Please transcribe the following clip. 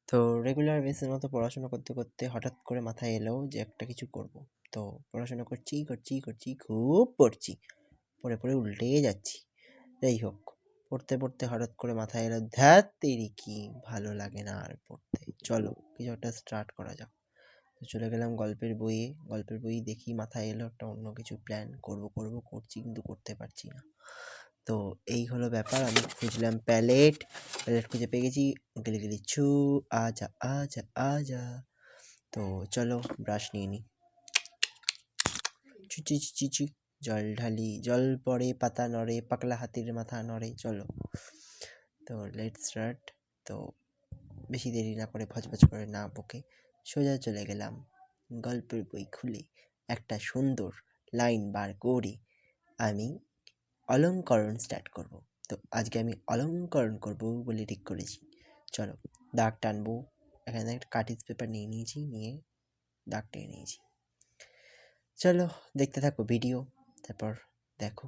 তো রেগুলার বেসের মতো পড়াশোনা করতে করতে হঠাৎ করে মাথায় এলো যে একটা কিছু করব। তো পড়াশোনা করছি, খুব পড়ছি, পড়ে উল্টে যাচ্ছি। যাই হোক, পড়তে হঠাৎ করে মাথায় এলো, ধ্যাত তেরি ভালো লাগে না আর পড়তে, চলো কিছু একটা স্টার্ট করা যাক। তো চলে গেলাম গল্পের বই দেখি মাথায় এলো একটা অন্য কিছু প্ল্যান করছি কিন্তু করতে পারছি না। তো এই হলো ব্যাপার, আমি খুঁজলাম প্যালেট খুঁজে পেয়ে গেছি। গেলি ছু, আজা আজা আজা। তো চলো ব্রাশ নিয়ে নিই, চু জল ঢালি, জল পড়ে পাতা নড়ে, পাকলা হাতির মাথা নড়ে, চলো। তো লেটস স্টার্ট। তো বেশি দেরি না করে ভজভজ করে না বকে সোজা চলে গেলাম গল্পের বই খুলে একটা সুন্দর লাইন বার করে আমি অলংকরণ স্টার্ট করব। তো আজকে আমি অলংকরণ করব বলে ঠিক করেছি। চলো দাগ টানবো। এখানে একটা কার্টিজ পেপার নিয়ে দাগ টেনে নিয়েছি। চলো দেখতে থাকো ভিডিও, তারপর দেখো